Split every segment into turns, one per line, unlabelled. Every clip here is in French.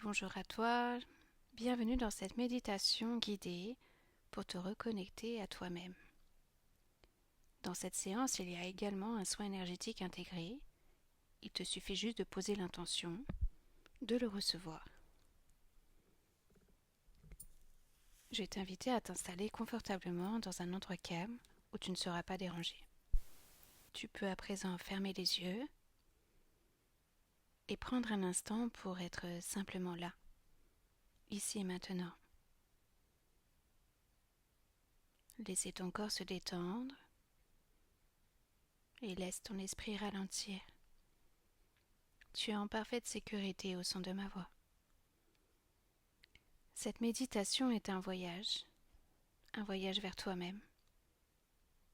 Bonjour à toi, bienvenue dans cette méditation guidée pour te reconnecter à toi-même. Dans cette séance, il y a également un soin énergétique intégré. Il te suffit juste de poser l'intention de le recevoir. Je vais t'inviter à t'installer confortablement dans un endroit calme où tu ne seras pas dérangé. Tu peux à présent fermer les yeux et prendre un instant pour être simplement là, ici et maintenant. Laissez ton corps se détendre et laisse ton esprit ralentir. Tu es en parfaite sécurité au son de ma voix. Cette méditation est un voyage vers toi-même,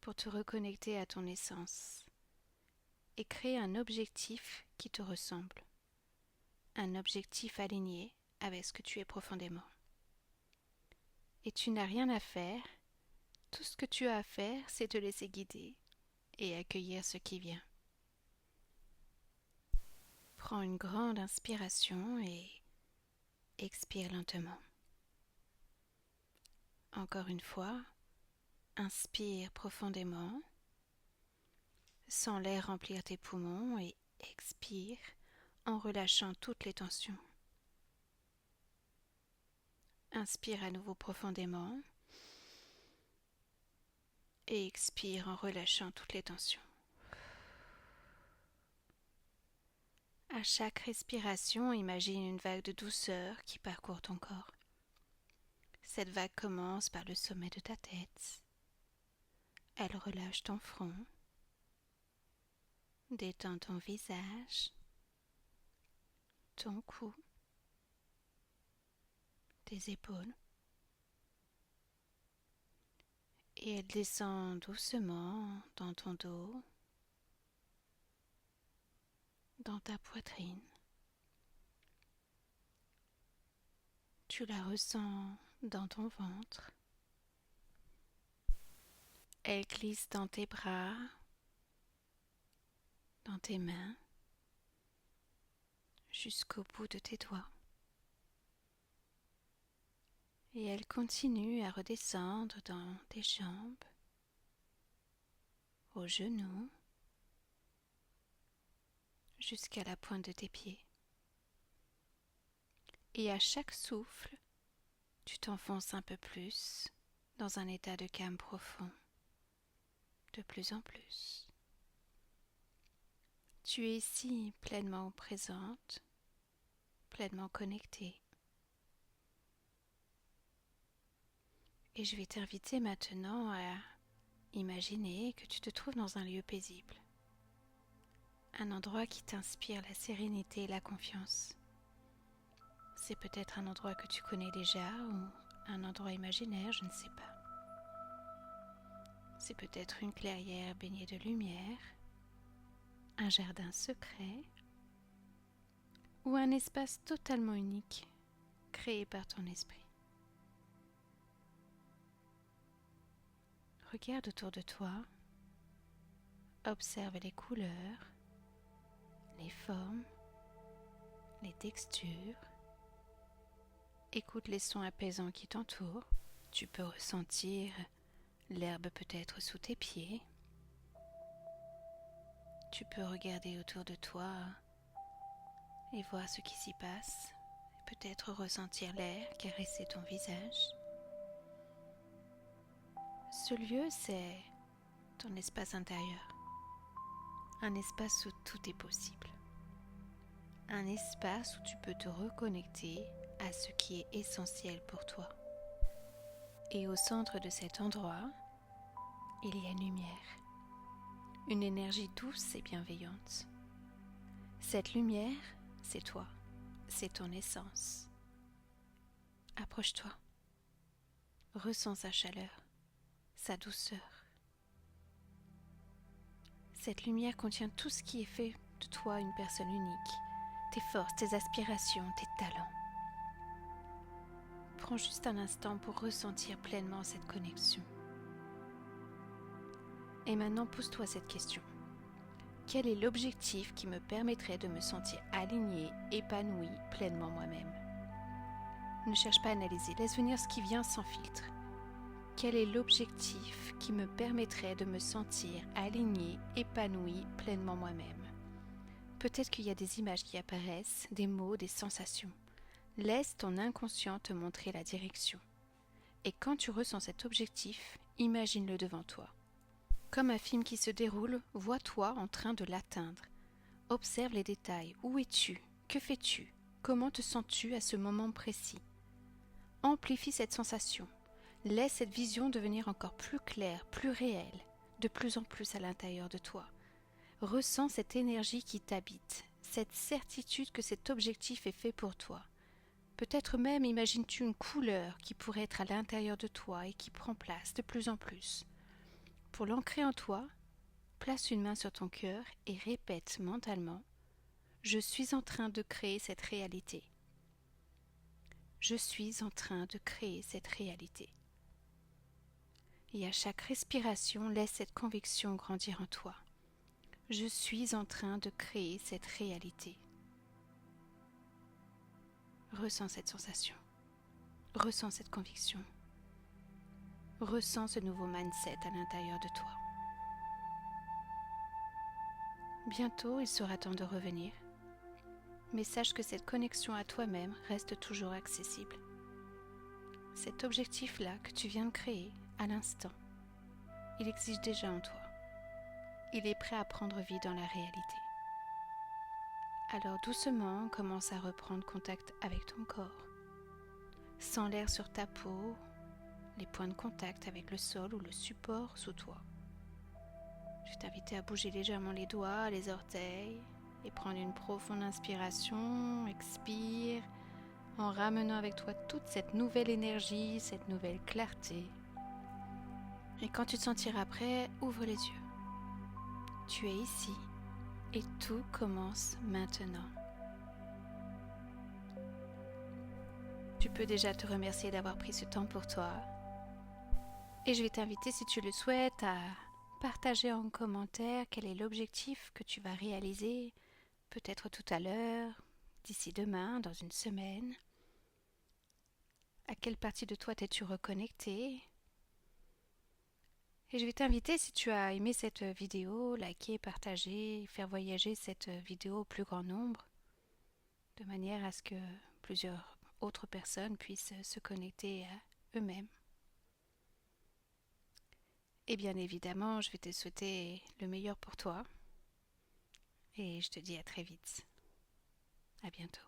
pour te reconnecter à ton essence et créer un objectif qui te ressemble, un objectif aligné avec ce que tu es profondément. Et tu n'as rien à faire, tout ce que tu as à faire, c'est te laisser guider et accueillir ce qui vient. Prends une grande inspiration et expire lentement. Encore une fois, inspire profondément, sens l'air remplir tes poumons et expire en relâchant toutes les tensions. Inspire à nouveau profondément et expire en relâchant toutes les tensions. À chaque respiration, imagine une vague de douceur qui parcourt ton corps. Cette vague commence par le sommet de ta tête. Elle relâche ton front, détend ton visage, ton cou, tes épaules. Et elle descend doucement dans ton dos, dans ta poitrine. Tu la ressens dans ton ventre. Elle glisse dans tes bras, dans tes mains, jusqu'au bout de tes doigts. Et elle continue à redescendre dans tes jambes, aux genoux, jusqu'à la pointe de tes pieds. Et à chaque souffle, tu t'enfonces un peu plus dans un état de calme profond, de plus en plus. Tu es ici pleinement présente, pleinement connectée. Et je vais t'inviter maintenant à imaginer que tu te trouves dans un lieu paisible, un endroit qui t'inspire la sérénité et la confiance. C'est peut-être un endroit que tu connais déjà ou un endroit imaginaire, je ne sais pas. C'est peut-être une clairière baignée de lumière, un jardin secret ou un espace totalement unique créé par ton esprit. Regarde autour de toi, observe les couleurs, les formes, les textures. Écoute les sons apaisants qui t'entourent. Tu peux ressentir l'herbe peut-être sous tes pieds. Tu peux regarder autour de toi et voir ce qui s'y passe. Peut-être ressentir l'air caresser ton visage. Ce lieu, c'est ton espace intérieur. Un espace où tout est possible. Un espace où tu peux te reconnecter à ce qui est essentiel pour toi. Et au centre de cet endroit, il y a une lumière, une énergie douce et bienveillante. Cette lumière, c'est toi, c'est ton essence. Approche-toi, ressens sa chaleur, sa douceur. Cette lumière contient tout ce qui est fait de toi une personne unique, tes forces, tes aspirations, tes talents. Prends juste un instant pour ressentir pleinement cette connexion. Et maintenant, pose-toi cette question. Quel est l'objectif qui me permettrait de me sentir alignée, épanouie pleinement moi-même ? Ne cherche pas à analyser, laisse venir ce qui vient sans filtre. Quel est l'objectif qui me permettrait de me sentir alignée, épanouie, pleinement moi-même? Peut-être qu'il y a des images qui apparaissent, des mots, des sensations. Laisse ton inconscient te montrer la direction. Et quand tu ressens cet objectif, imagine-le devant toi. Comme un film qui se déroule, vois-toi en train de l'atteindre. Observe les détails. Où es-tu? Que fais-tu? Comment te sens-tu à ce moment précis? Amplifie cette sensation. Laisse cette vision devenir encore plus claire, plus réelle, de plus en plus à l'intérieur de toi. Ressens cette énergie qui t'habite, cette certitude que cet objectif est fait pour toi. Peut-être même imagines-tu une couleur qui pourrait être à l'intérieur de toi et qui prend place de plus en plus. Pour l'ancrer en toi, place une main sur ton cœur et répète mentalement « Je suis en train de créer cette réalité ». Je suis en train de créer cette réalité. Et à chaque respiration, laisse cette conviction grandir en toi. Je suis en train de créer cette réalité. Ressens cette sensation. Ressens cette conviction. Ressens ce nouveau mindset à l'intérieur de toi. Bientôt, il sera temps de revenir. Mais sache que cette connexion à toi-même reste toujours accessible. Cet objectif-là que tu viens de créer à l'instant, il existe déjà en toi. Il est prêt à prendre vie dans la réalité. Alors doucement, commence à reprendre contact avec ton corps. Sens l'air sur ta peau, les points de contact avec le sol ou le support sous toi. Je vais t'inviter à bouger légèrement les doigts, les orteils et prendre une profonde inspiration. Expire en ramenant avec toi toute cette nouvelle énergie, cette nouvelle clarté. Et quand tu te sentiras prêt, ouvre les yeux. Tu es ici et tout commence maintenant. Tu peux déjà te remercier d'avoir pris ce temps pour toi. Et je vais t'inviter, si tu le souhaites, à partager en commentaire quel est l'objectif que tu vas réaliser, peut-être tout à l'heure, d'ici demain, dans une semaine. À quelle partie de toi t'es-tu reconnecté? Et je vais t'inviter, si tu as aimé cette vidéo, liker, partager, faire voyager cette vidéo au plus grand nombre, de manière à ce que plusieurs autres personnes puissent se connecter à eux-mêmes. Et bien évidemment, je vais te souhaiter le meilleur pour toi. Et je te dis à très vite. À bientôt.